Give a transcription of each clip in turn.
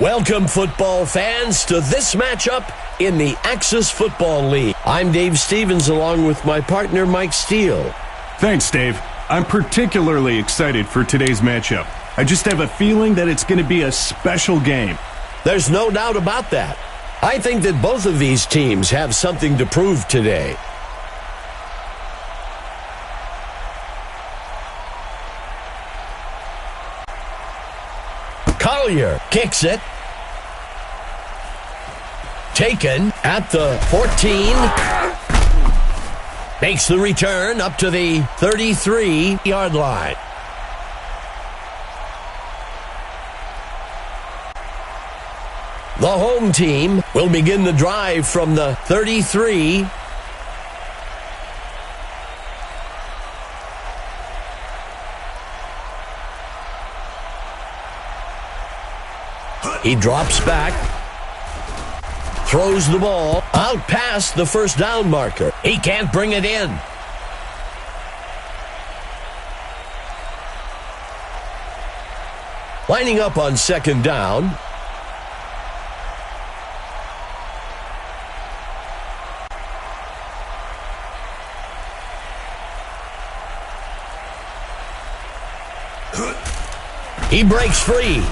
Welcome, football fans, to this matchup in the Axis Football League. I'm Dave Stevens along with my partner, Mike Steele. Thanks, Dave. I'm particularly excited for today's matchup. I just have a feeling that it's going to be a special game. There's no doubt about that. I think that both of these teams have something to prove today. Collier kicks it. Taken at the 14. Makes the return up to the 33-yard line. The home team will begin the drive from the 33. He drops back, throws the ball out past the first down marker. He can't bring it in. Lining up on second down. He breaks free.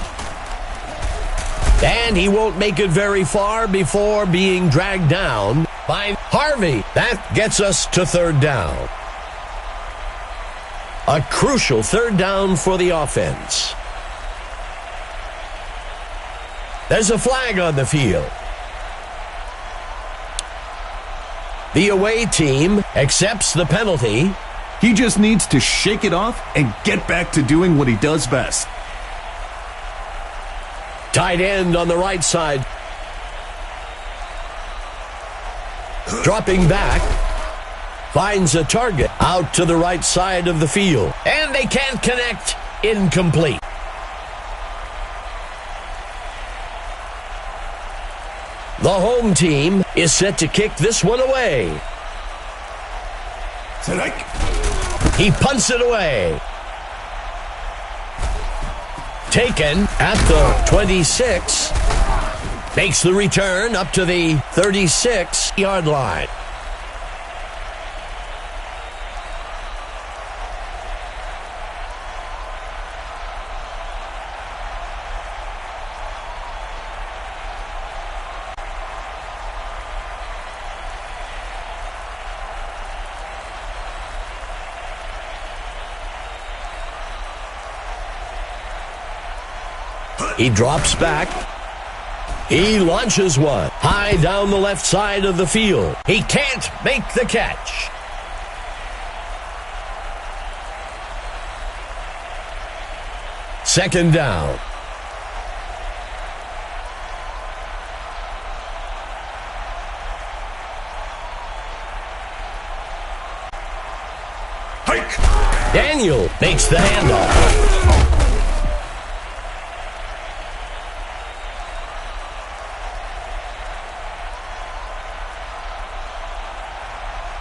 And he won't make it very far before being dragged down by Harvey. That gets us to third down. A crucial third down for the offense. There's a flag on the field. The away team accepts the penalty. He just needs to shake it off and get back to doing what he does best. Tight end on the right side. Dropping back. Finds a target out to the right side of the field. And they can't connect. Incomplete. The home team is set to kick this one away. He punts it away. Taken at the 26. Makes the return up to the 36-yard line. He drops back. He launches one high down the left side of the field. He can't make the catch. Second down. Daniel makes the handoff.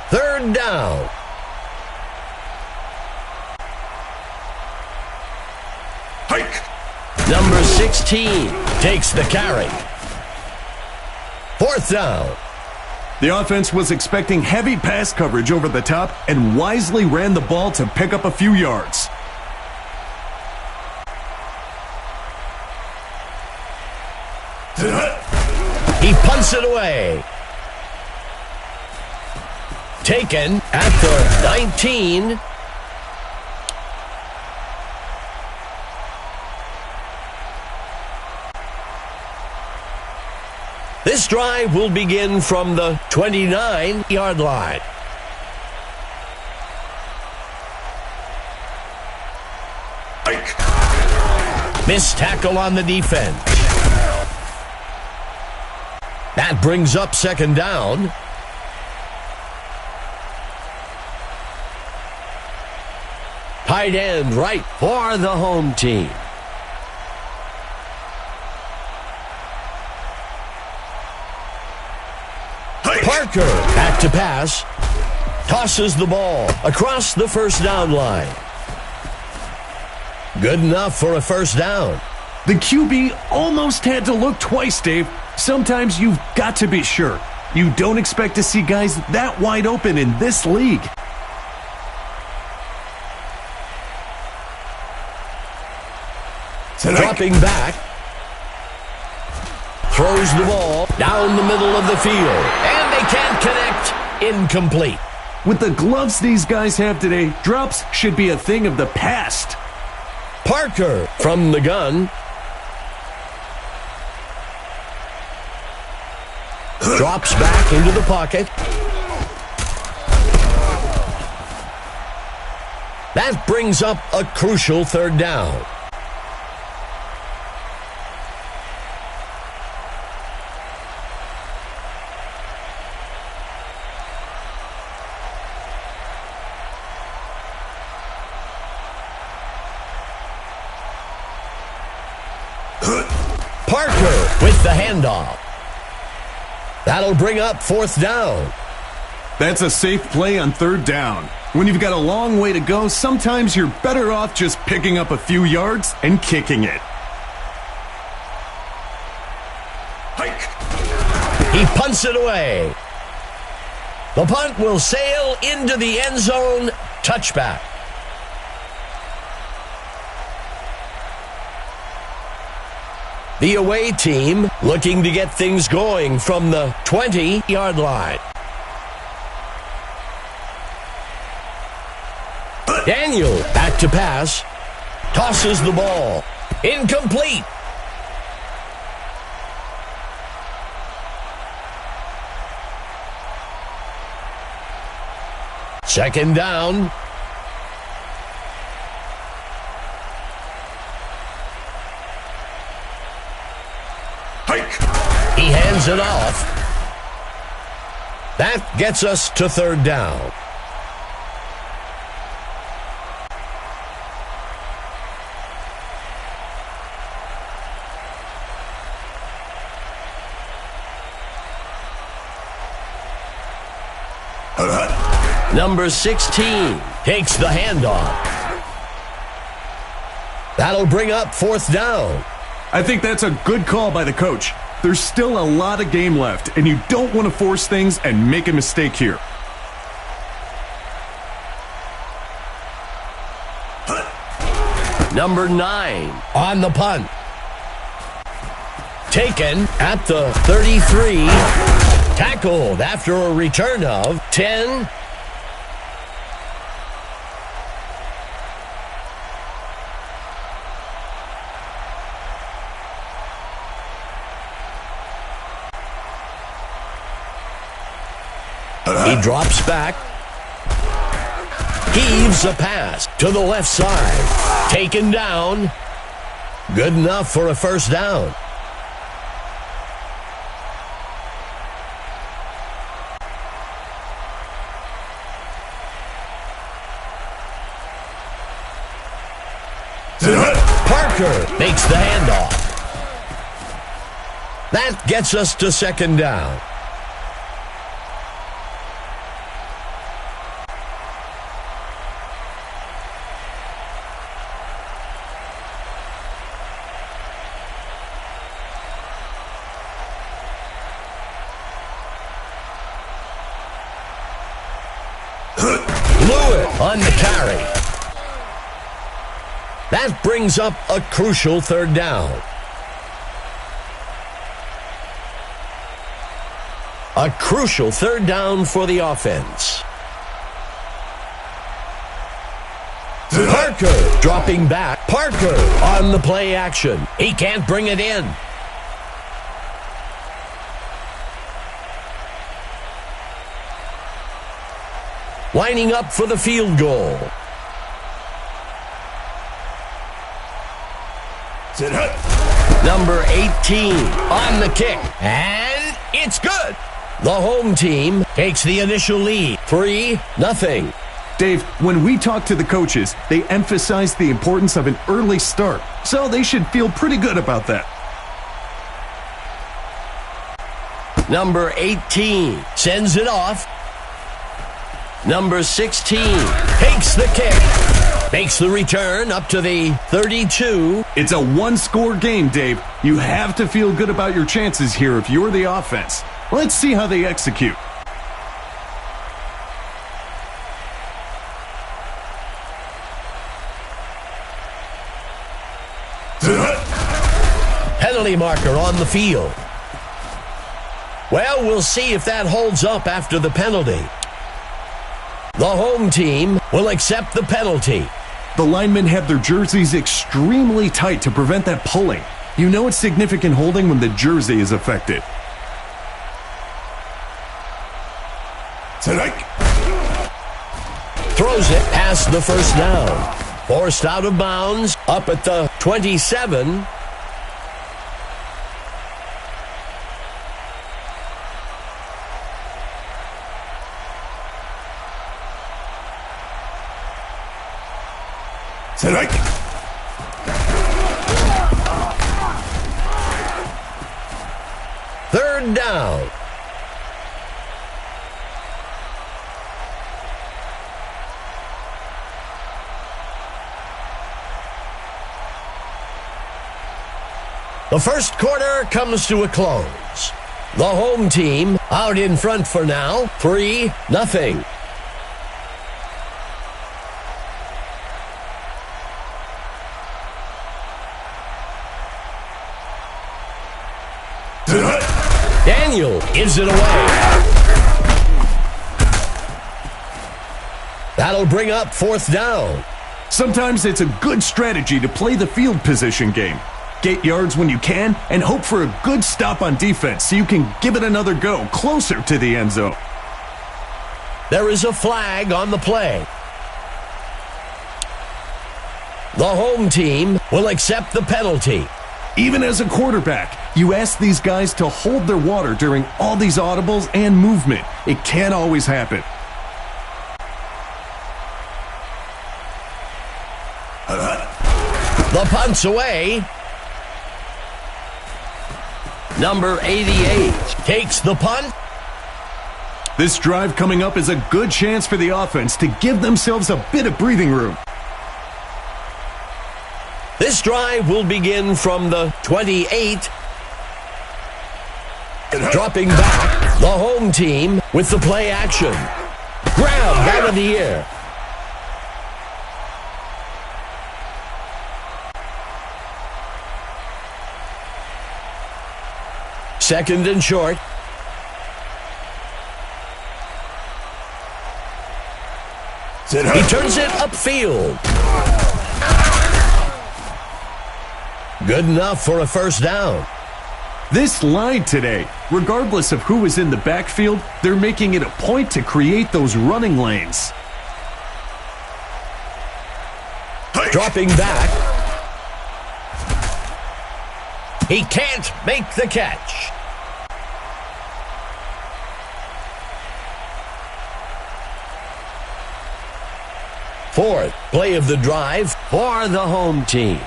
Third down. Number 16 takes the carry. Fourth down. The offense was expecting heavy pass coverage over the top and wisely ran the ball to pick up a few yards. He punts it away. Taken at the 19. This drive will begin from the 29-yard line. Missed tackle on the defense. That brings up second down. Tight end right for the home team. Parker back to pass. Tosses the ball across the first down line. Good enough for a first down. The QB almost had to look twice, Dave. Sometimes you've got to be sure. You don't expect to see guys that wide open in this league. Dropping back. Throws the ball down the middle of the field. And they can't connect. Incomplete. With the gloves these guys have today, drops should be a thing of the past. Parker from the gun. Drops back into the pocket. That brings up a crucial third down. Parker with the handoff. That'll bring up fourth down. That's a safe play on third down. When you've got a long way to go, sometimes you're better off just picking up a few yards and kicking it. Hike. He punts it away. The punt will sail into the end zone. Touchback. The away team looking to get things going from the 20-yard line. Daniel back to pass. Tosses the ball. Incomplete. Second down. He hands it off. That gets us to third down. Number 16 takes the handoff. That'll bring up fourth down. I think that's a good call by the coach. There's still a lot of game left, and you don't want to force things and make a mistake here. Number 9 on the punt. Taken at the 33. Tackled after a return of 10. He drops back. Heaves a pass to the left side. Taken down. Good enough for a first down. Parker makes the handoff. That gets us to second down. On the carry. That brings up a crucial third down. A crucial third down for the offense. Parker dropping back. Parker on the play action. He can't bring it in. Lining up for the field goal. Number 18 on the kick. And it's good. The home team takes the initial lead. 3-0. Dave, when we talk to the coaches, they emphasize the importance of an early start. So they should feel pretty good about that. Number 18 sends it off. Number 16 takes the kick. makes the return up to the 32. It's a one-score game, Dave. You have to feel good about your chances here if you're the offense. Let's see how they execute. Penalty marker on the field. Well, we'll see if that holds up after the penalty. The home team will accept the penalty. The linemen have their jerseys extremely tight to prevent that pulling. You know it's significant holding when the jersey is affected. Throws it past the first down. Forced out of bounds, up at the 27. Third down. The first quarter comes to a close. The home team out in front for now, 3-0. Daniel gives it away. That'll bring up fourth down. Sometimes it's a good strategy to play the field position game. Get yards when you can and hope for a good stop on defense so you can give it another go closer to the end zone. There is a flag on the play. The home team will accept the penalty. Even as a quarterback, you ask these guys to hold their water during all these audibles and movement. It can't always happen. The punt's away. Number 88 takes the punt. This drive coming up is a good chance for the offense to give themselves a bit of breathing room. This drive will begin from the 28. Dropping back, the home team with the play action. Grabbed out of the air. Second and short. He turns it upfield. Good enough for a first down. This line today, regardless of who is in the backfield, they're making it a point to create those running lanes. Dropping back. He can't make the catch. Fourth play of the drive for the home team.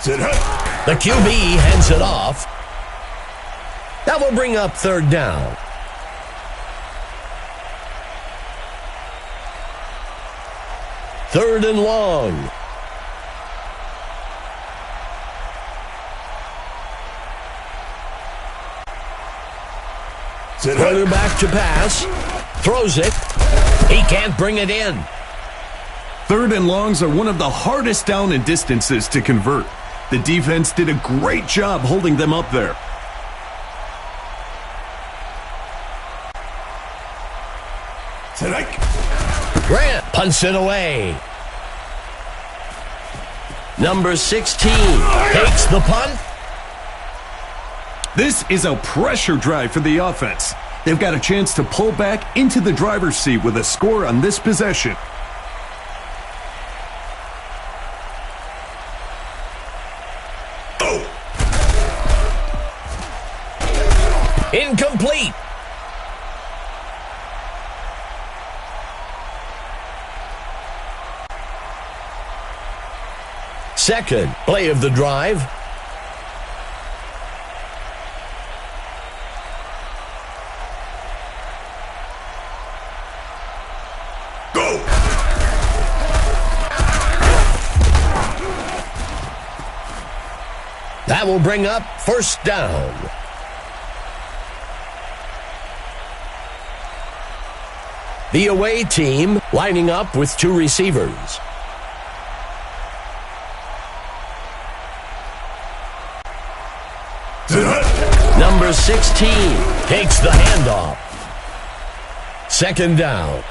The QB hands it off. That will bring up third down. Third and long. Quarterback to pass. Throws it. He can't bring it in. Third and longs are one of the hardest down and distances to convert. The defense did a great job holding them up there. Grant punts it away. Number 16 takes the punt. This is a pressure drive for the offense. They've got a chance to pull back into the driver's seat with a score on this possession. Incomplete. Second play of the drive. That will bring up first down. The away team lining up with two receivers. Number 16 takes the handoff. Second down.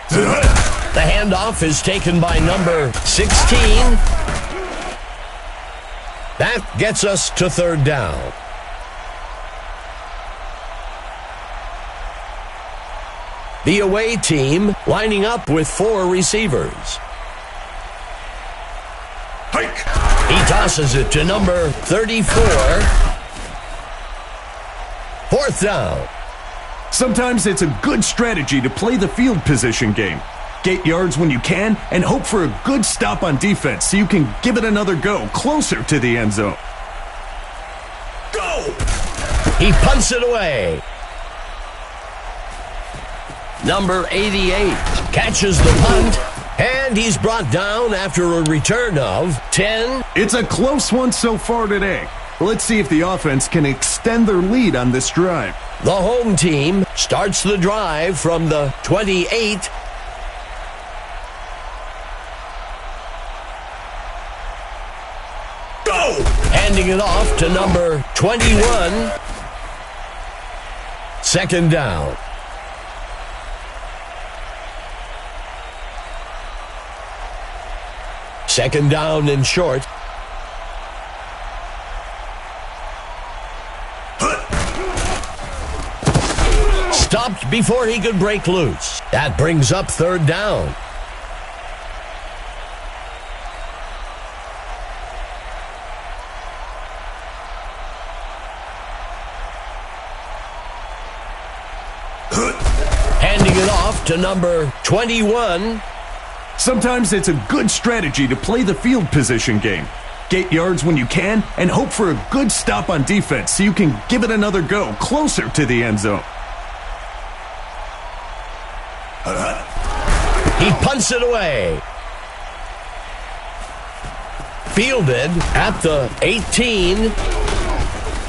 The handoff is taken by number 16. That gets us to third down. The away team lining up with four receivers. Hike. He tosses it to number 34. Fourth down. Sometimes it's a good strategy to play the field position game. Get yards when you can and hope for a good stop on defense so you can give it another go closer to the end zone. Go! He punts it away. Number 88 catches the punt, and he's brought down after a return of 10. It's a close one so far today. Let's see if the offense can extend their lead on this drive. The home team starts the drive from the 28. Go! Handing it off to number 21. Second down. Second down and short. Stopped before he could break loose. That brings up third down. Handing it off to number 21. Sometimes it's a good strategy to play the field position game. Get yards when you can and hope for a good stop on defense so you can give it another go closer to the end zone. He punts it away. Fielded at the 18.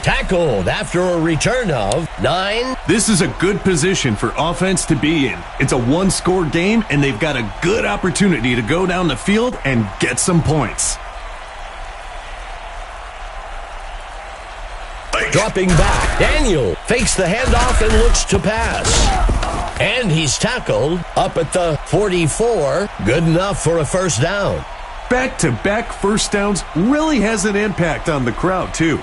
Tackled after a return of 9. This is a good position for offense to be in. It's a one-score game, and they've got a good opportunity to go down the field and get some points. Dropping back, Daniel fakes the handoff and looks to pass. And he's tackled up at the 44. Good enough for a first down. Back-to-back first downs really has an impact on the crowd, too.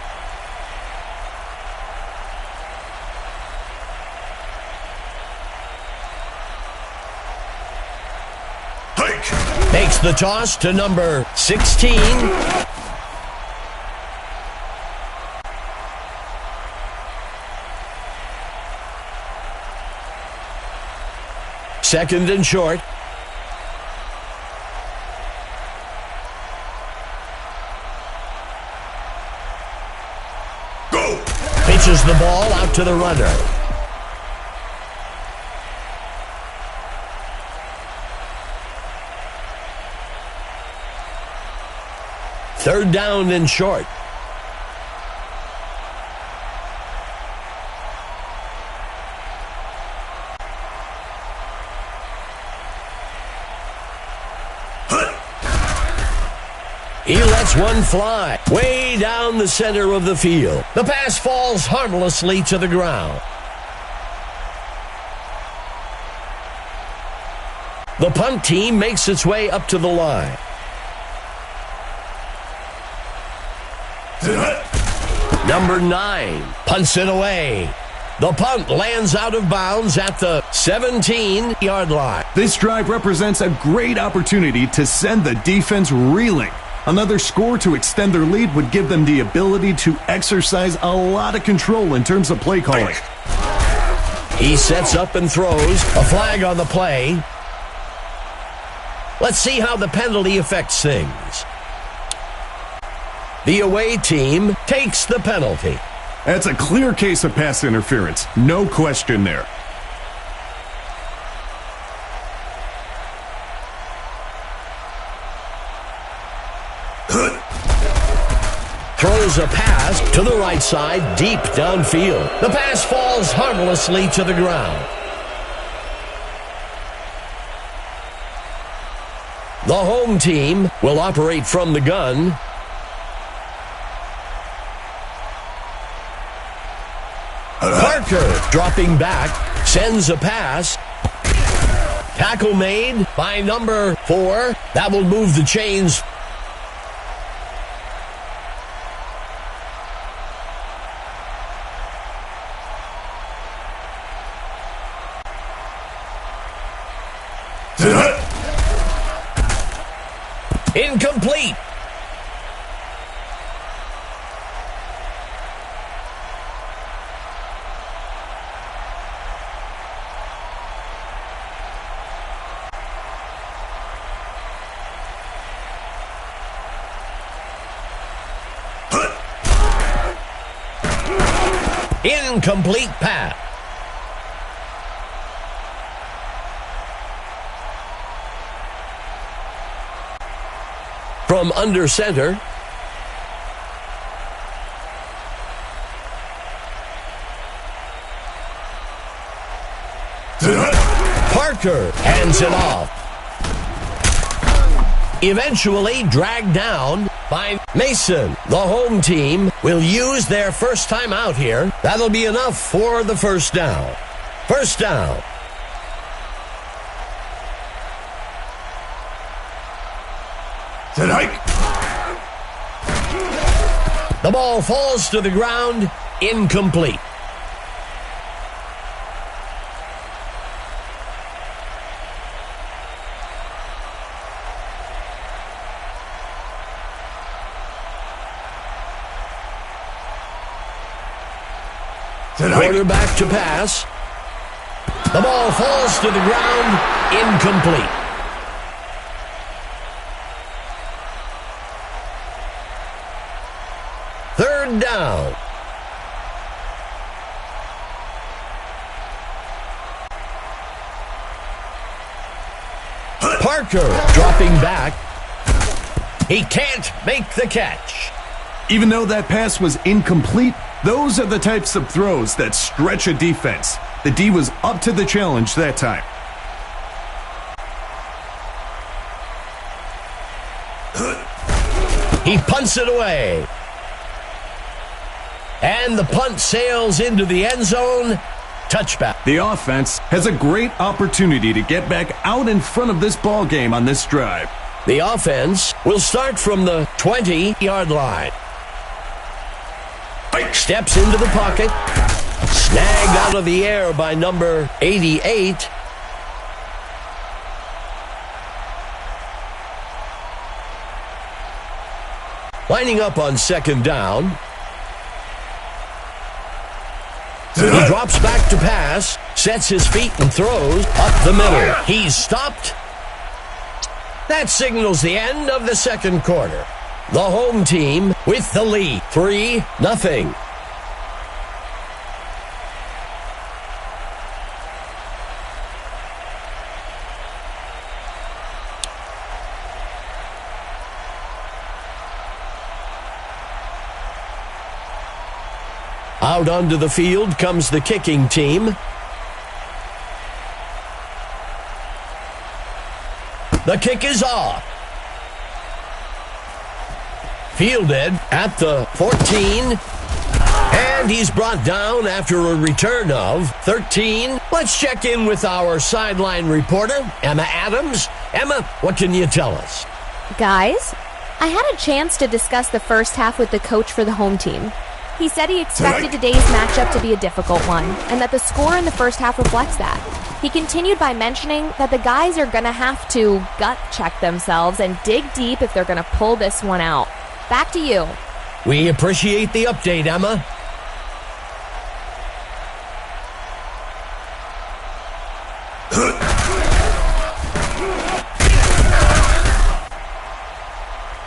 Makes the toss to number 16. Second and short. Go! Pitches the ball out to the runner. Third down and short. He lets one fly way down the center of the field. The pass falls harmlessly to the ground. The punt team makes its way up to the line. Number 9 punts it away. The punt lands out of bounds at the 17-yard line. This drive represents a great opportunity to send the defense reeling. Another score to extend their lead would give them the ability to exercise a lot of control in terms of play calling. He sets up and throws. A flag on the play. Let's see how the penalty affects things. The away team takes the penalty. That's a clear case of pass interference. No question there. Throws a pass to the right side, deep downfield. The pass falls harmlessly to the ground. The home team will operate from the gun. Parker dropping back, sends a pass. Tackle made by number 4. That will move the chains. Incomplete. Incomplete pass. From under center. Parker hands it off. Eventually dragged down by Mason. The home team will use their first time out here. That'll be enough for the first down. First down. The ball falls to the ground, incomplete. Quarterback to pass. The ball falls to the ground, incomplete. Third down. Parker dropping back. He can't make the catch. Even though that pass was incomplete, those are the types of throws that stretch a defense. The D was up to the challenge that time. He punts it away. And the punt sails into the end zone. Touchback. The offense has a great opportunity to get back out in front of this ball game on this drive. The offense will start from the 20-yard line. Steps into the pocket. Snagged out of the air by number 88. Lining up on second down. He drops back to pass, sets his feet and throws up the middle. He's stopped. That signals the end of the second quarter. The home team with the lead, 3-0. Out onto the field comes the kicking team. The kick is off. Fielded at the 14. And he's brought down after a return of 13. Let's check in with our sideline reporter, Emma Adams. Emma, what can you tell us? Guys, I had a chance to discuss the first half with the coach for the home team. He said he expected today's matchup to be a difficult one, and that the score in the first half reflects that. He continued by mentioning that the guys are going to have to gut check themselves and dig deep if they're going to pull this one out. Back to you. We appreciate the update, Emma.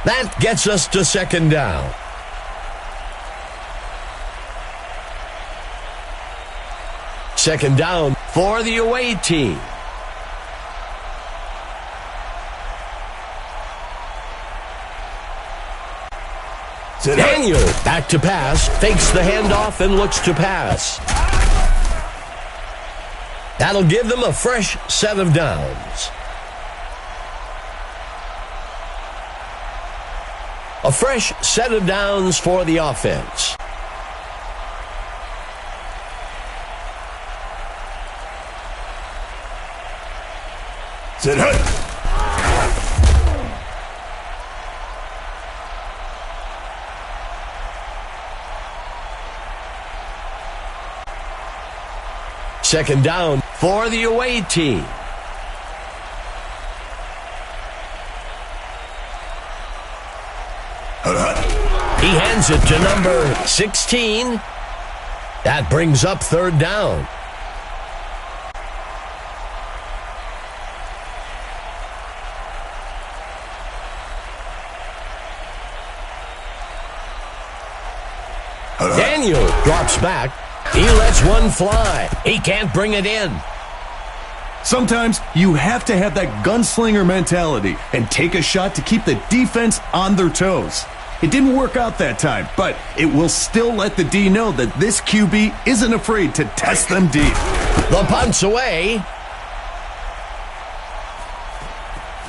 That gets us to second down. Second down for the away team. Daniel back to pass, fakes the handoff and looks to pass. That'll give them a fresh set of downs. A fresh set of downs for the offense. Sit hut. Second down for the away team. He hands it to number 16. That brings up third down. Daniel drops back. He lets one fly. He can't bring it in. Sometimes you have to have that gunslinger mentality and take a shot to keep the defense on their toes. It didn't work out that time, but it will still let the D know that this QB isn't afraid to test them deep. The punt's away.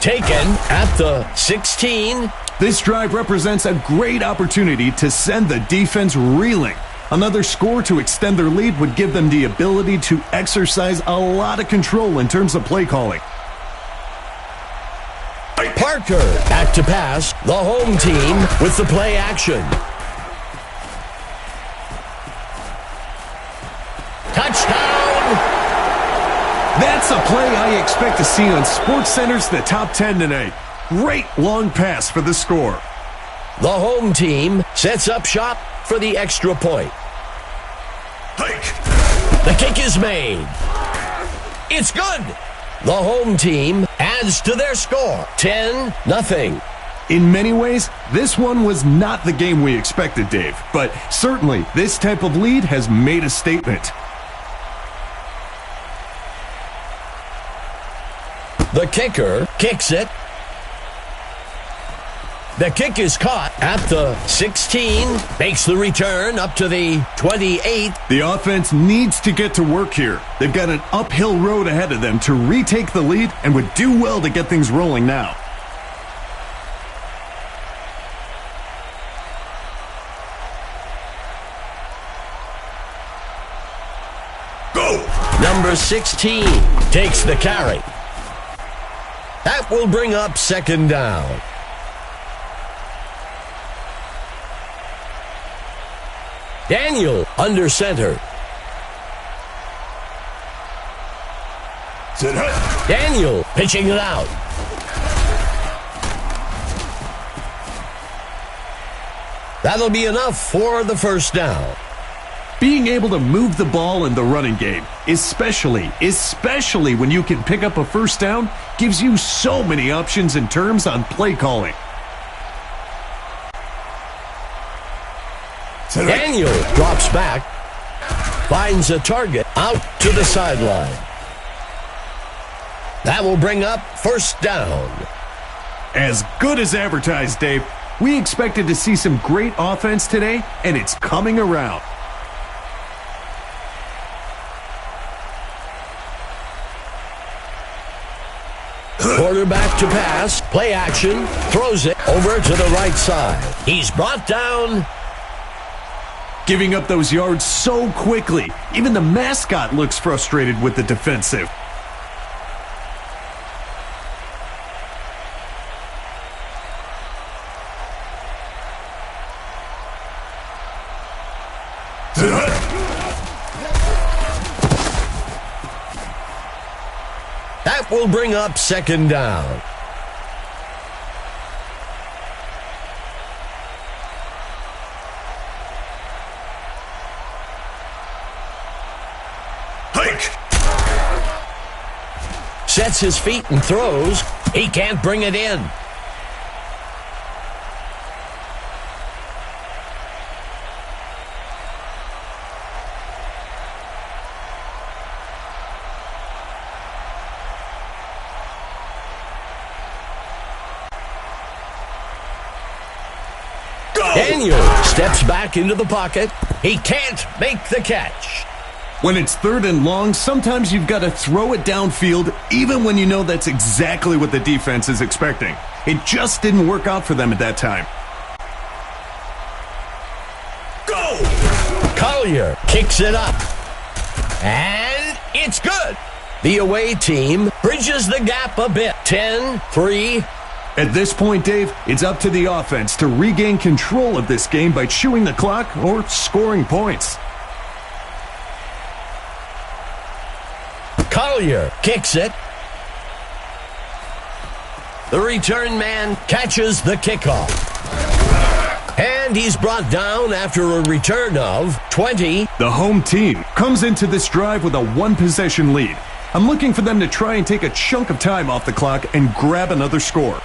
Taken at the 16. This drive represents a great opportunity to send the defense reeling. Another score to extend their lead would give them the ability to exercise a lot of control in terms of play calling. Parker back to pass. The home team with the play action. Touchdown! That's a play I expect to see on SportsCenter's The Top 10 tonight. Great long pass for the score. The home team sets up shop for the extra point. The kick is made. It's good. The home team adds to their score, 10-0. In many ways, this one was not the game we expected, Dave. But certainly, this type of lead has made a statement. The kicker kicks it. The kick is caught at the 16, makes the return up to the 28. The offense needs to get to work here. They've got an uphill road ahead of them to retake the lead and would do well to get things rolling now. Go! Number 16 takes the carry. That will bring up second down. Daniel under center. Daniel pitching it out. That'll be enough for the first down. Being able to move the ball in the running game, especially when you can pick up a first down, gives you so many options in terms on play calling. Daniel drops back, finds a target out to the sideline. That will bring up first down. As good as advertised, Dave. We expected to see some great offense today, and it's coming around. Quarterback to pass, play action, throws it over to the right side. He's brought down. Giving up those yards so quickly. Even the mascot looks frustrated with the defensive. That will bring up second down. Sets his feet and throws. He can't bring it in. Daniel steps back into the pocket. He can't make the catch. When it's 3rd and long, sometimes you've got to throw it downfield, even when you know that's exactly what the defense is expecting. It just didn't work out for them at that time. Collier kicks it up. And it's good. The away team bridges the gap a bit. 10-3. At this point, Dave, it's up to the offense to regain control of this game by chewing the clock or scoring points. Collier kicks it. The return man catches the kickoff. And he's brought down after a return of 20. The home team comes into this drive with a 1-possession lead. I'm looking for them to try and take a chunk of time off the clock and grab another score.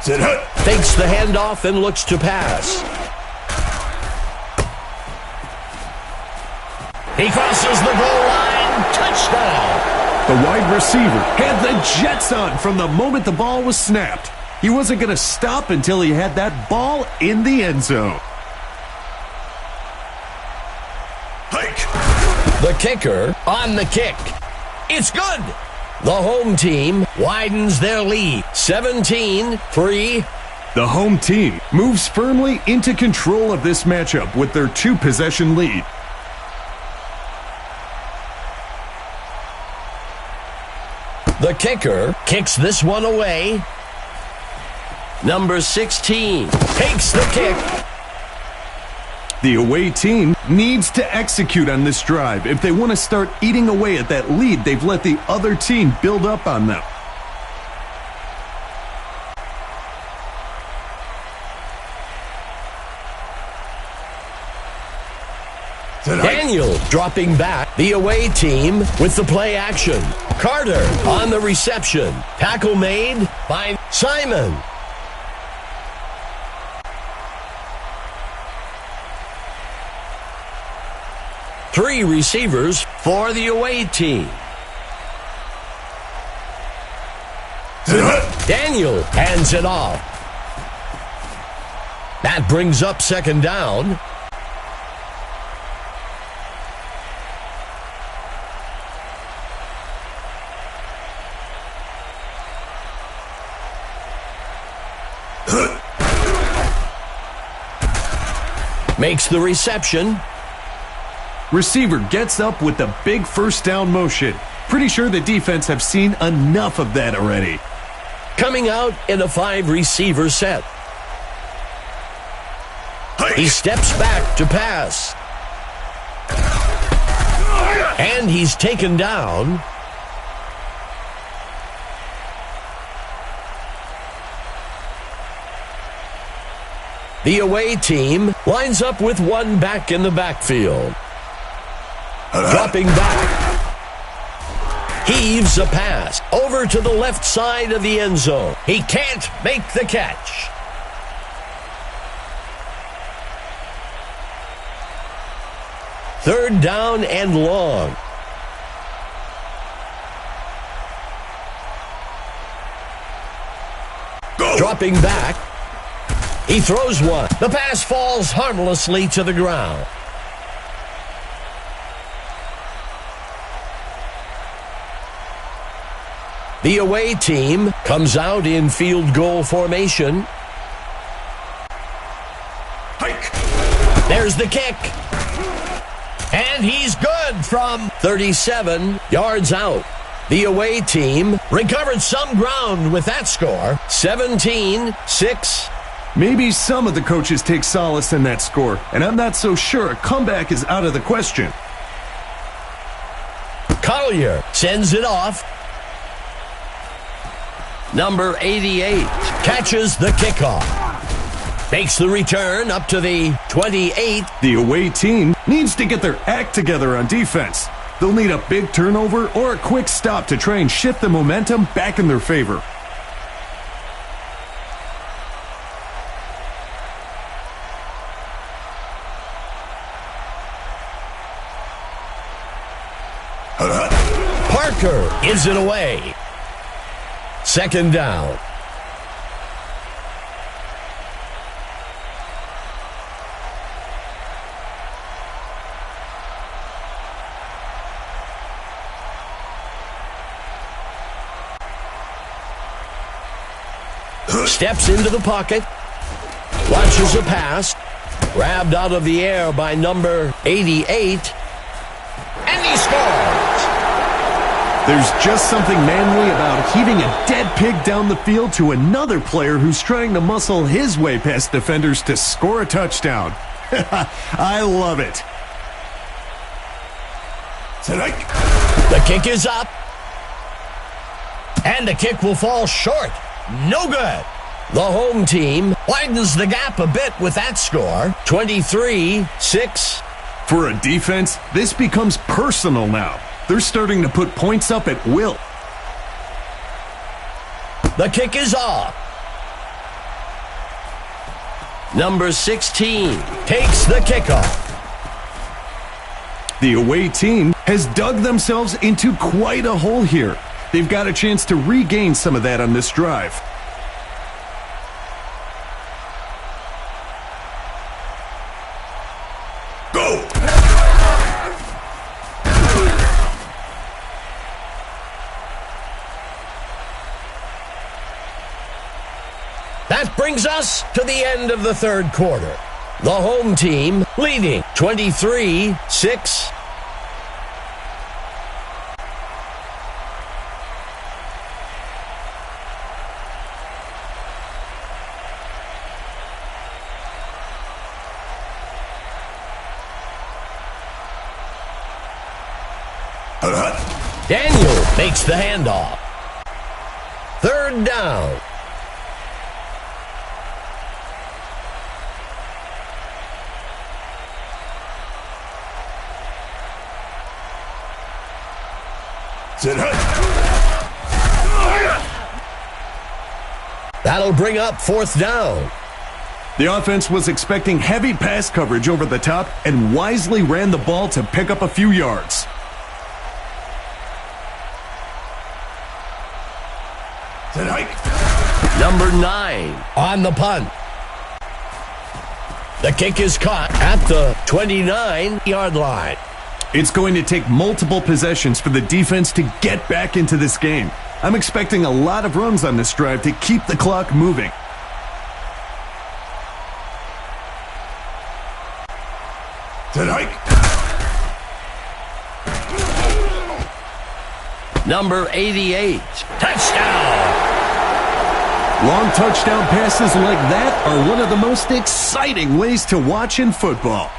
Fakes the handoff and looks to pass. He crosses the goal line. Touchdown. The wide receiver had the jets on from the moment the ball was snapped. He wasn't going to stop until he had that ball in the end zone. The kicker on the kick. It's good. The home team widens their lead. 17-3. The home team moves firmly into control of this matchup with their 2-possession lead. The kicker kicks this one away. Number 16 takes the kick. The away team needs to execute on this drive if they want to start eating away at that lead they've let the other team build up on them. Daniel dropping back. The away team with the play action. Carter on the reception. Tackle made by Simon. Three receivers for the away team. Daniel hands it off. That brings up 2nd down. Makes the reception. Receiver gets up with the big 1st down motion. Pretty sure the defense have seen enough of that already. Coming out in a 5-receiver set. He steps back to pass. And he's taken down. The away team lines up with one back in the backfield. Dropping back. Heaves a pass over to the left side of the end zone. He can't make the catch. Third down and long. Dropping back. He throws one. The pass falls harmlessly to the ground. The away team comes out in field goal formation. There's the kick. And he's good from 37 yards out. The away team recovered some ground with that score. 17-6. Maybe some of the coaches take solace in that score, and I'm not so sure a comeback is out of the question. Collier sends it off. Number 88 catches the kickoff. Makes the return up to the 28. The away team needs to get their act together on defense. They'll need a big turnover or a quick stop to try and shift the momentum back in their favor. Parker gives it away. 2nd down. Steps into the pocket. Launches a pass. Grabbed out of the air by number 88. And he scores! There's just something manly about heaving a dead pig down the field to another player who's trying to muscle his way past defenders to score a touchdown. I love it. The kick is up. And the kick will fall short. No good. The home team widens the gap a bit with that score. 23-6. For a defense, this becomes personal now. They're starting to put points up at will. The kick is off. Number 16 takes the kickoff. The away team has dug themselves into quite a hole here. They've got a chance to regain some of that on this drive. Go! That brings us to the end of the third quarter. The home team leading 23-6. Daniel makes the handoff. Third down. That'll bring up fourth down. The offense was expecting heavy pass coverage over the top and wisely ran the ball to pick up a few yards. Number 9 on the punt. The kick is caught at the 29-yard line. It's going to take multiple possessions for the defense to get back into this game. I'm expecting a lot of runs on this drive to keep the clock moving. Number 88. Touchdown! Long touchdown passes like that are one of the most exciting ways to watch in football.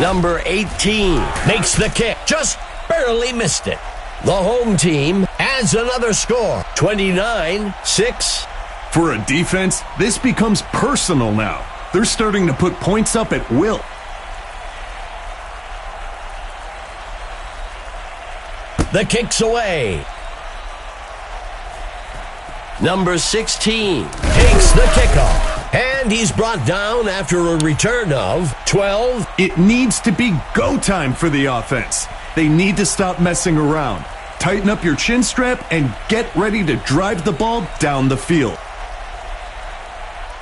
Number 18 makes the kick. Just barely missed it. The home team adds another score. 29-6. For a defense, this becomes personal now. They're starting to put points up at will. The kick's away. Number 16 takes the kickoff. And he's brought down after a return of 12. It needs to be go time for the offense. They need to stop messing around. Tighten up your chin strap and get ready to drive the ball down the field.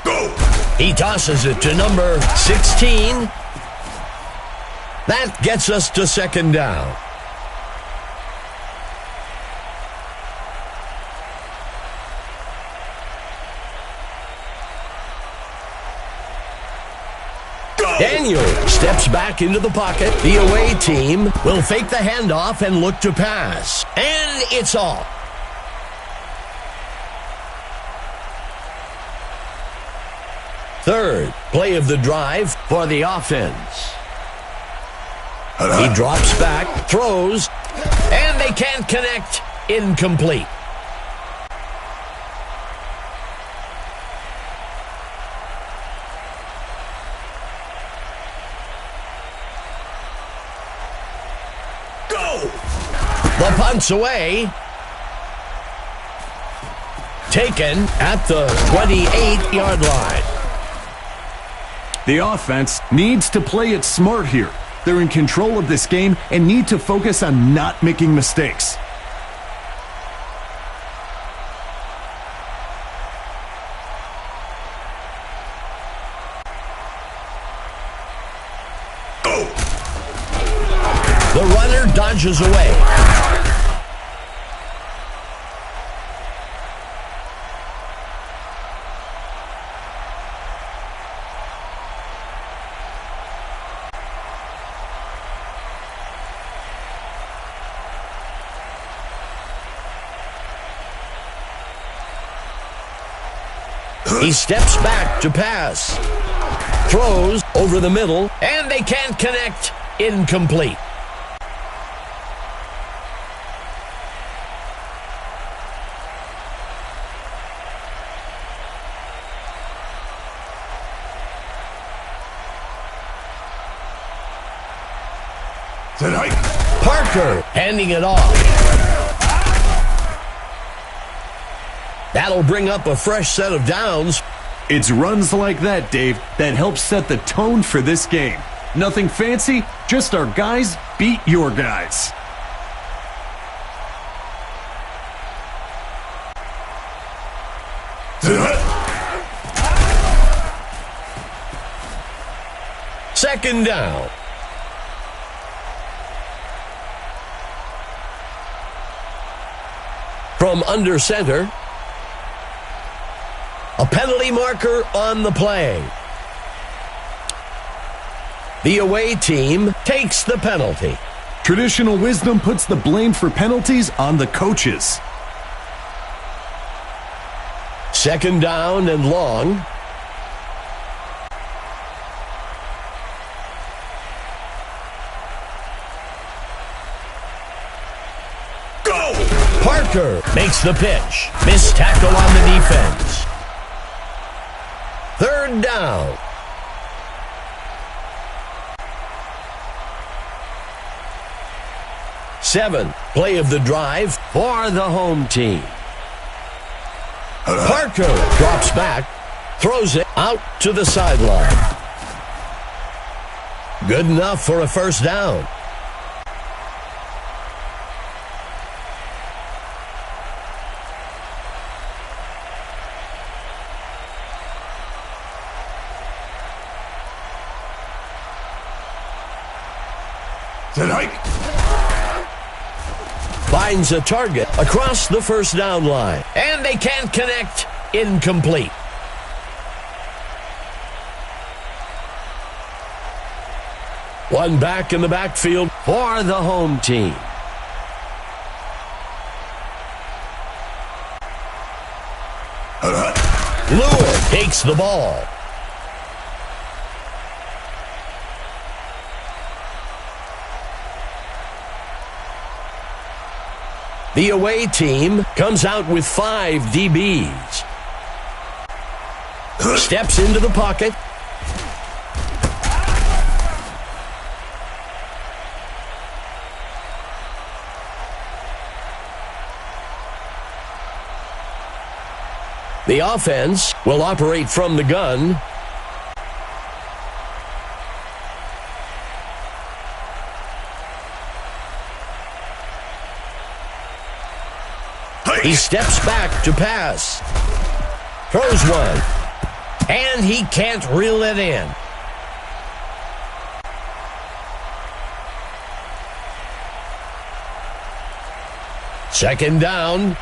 Go! He tosses it to number 16. That gets us to second down. Daniel steps back into the pocket. The away team will fake the handoff and look to pass. And it's off. Third play of the drive for the offense. He drops back, throws, and they can't connect. Incomplete. The punt's away. Taken at the 28-yard line. The offense needs to play it smart here. They're in control of this game and need to focus on not making mistakes. dodges away. He steps back to pass. Throws over the middle, and they can't connect. Incomplete. Parker handing it off. That'll bring up a fresh set of downs. It's runs like that, Dave, that help set the tone for this game. Nothing fancy, just our guys beat your guys. Second down. From under center. A penalty marker on the play. The away team takes the penalty. Traditional wisdom puts the blame for penalties on the coaches. Second down and long. Go! Parker makes the pitch. Missed tackle on the defense. Third down. Seventh play of the drive for the home team. Parker drops back, throws it out to the sideline. Good enough for a first down. Finds a target across the first down line. And they can't connect. Incomplete. One back in the backfield for the home team. Lewis takes the ball. The away team comes out with 5 DBs. Steps into the pocket. The offense will operate from the gun. He steps back to pass. Throws one. And he can't reel it in. Second down.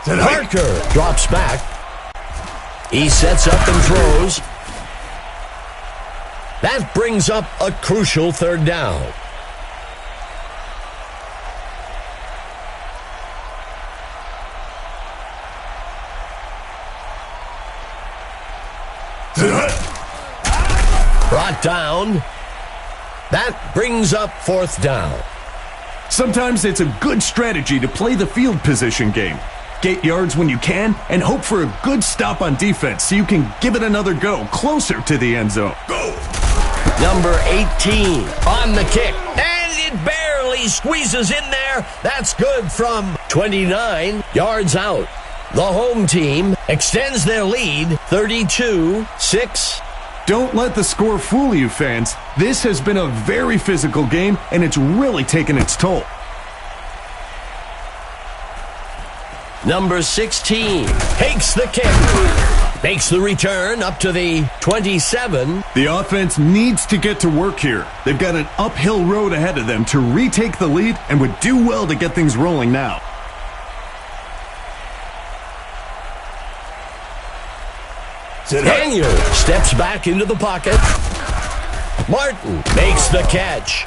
Parker drops back. He sets up and throws. That brings up a crucial third down. Brought down. That brings up fourth down. Sometimes it's a good strategy to play the field position game. Get yards when you can and hope for a good stop on defense so you can give it another go closer to the end zone. Go! Number 18 on the kick, and it barely squeezes in there. That's good from 29 yards out. The home team extends their lead 32-6. Don't let the score fool you, fans. This has been a very physical game, and it's really taken its toll. Number 16 takes the kick. makes the return up to the 27. The offense needs to get to work here. They've got an uphill road ahead of them to retake the lead and would do well to get things rolling now. Daniel steps back into the pocket. Martin makes the catch.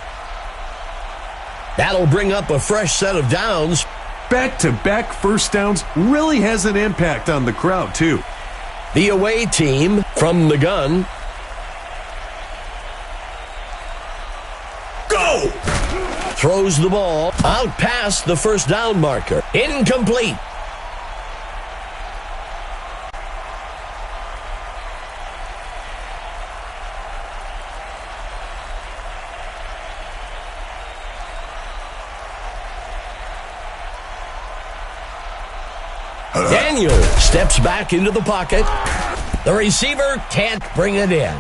That'll bring up a fresh set of downs. Back-to-back first downs really has an impact on the crowd, too. The away team from the gun. Go! Throws the ball out past the first down marker. Incomplete. Daniel steps back into the pocket. The receiver can't bring it in.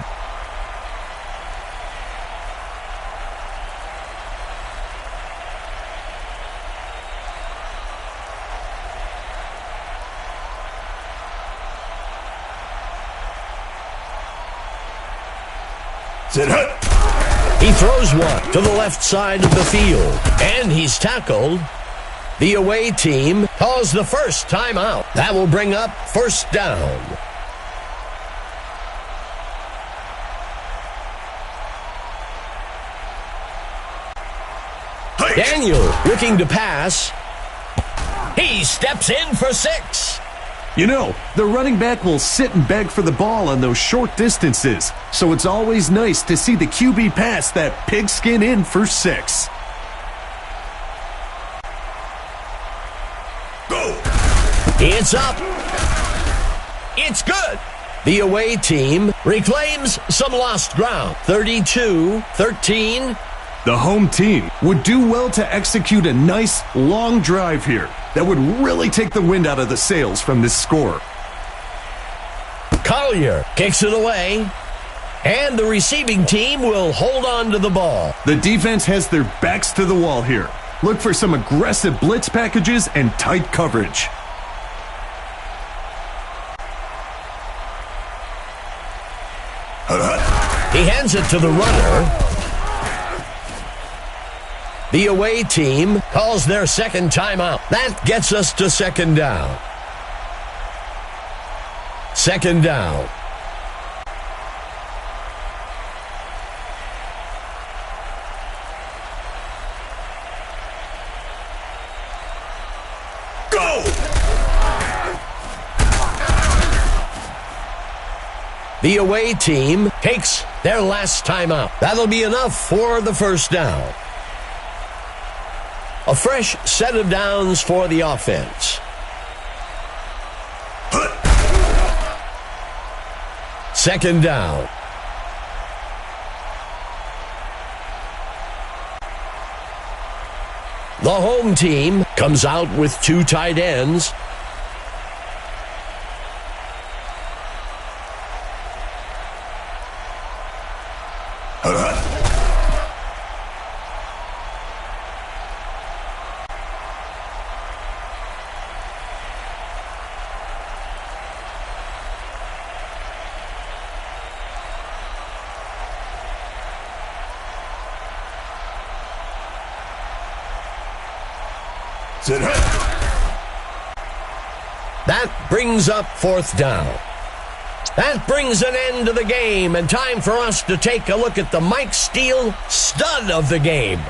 He throws one to the left side of the field, and he's tackled. The away team calls the first timeout. That will bring up first down. Daniel looking to pass. He steps in for 6. You know, the running back will sit and beg for the ball on those short distances, so it's always nice to see the QB pass that pigskin in for 6. It's up. It's good. The away team reclaims some lost ground. 32-13. The home team would do well to execute a nice long drive here that would really take the wind out of the sails from this score. Collier kicks it away, and the receiving team will hold on to the ball. The defense has their backs to the wall here. Look for some aggressive blitz packages and tight coverage. He hands it to the runner. The away team calls their second timeout. That gets us to second down. Second down. The away team takes their last timeout. That'll be enough for the first down. A fresh set of downs for the offense. Second down. The home team comes out with 2 tight ends. That brings up fourth down. That brings an end to the game, and time for us to take a look at the Mike Steele stud of the game.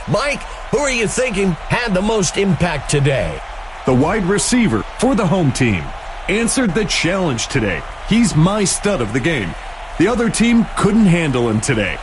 Mike, who are you thinking had the most impact today? The wide receiver for the home team answered the challenge today. He's my stud of the game. The other team couldn't handle him today.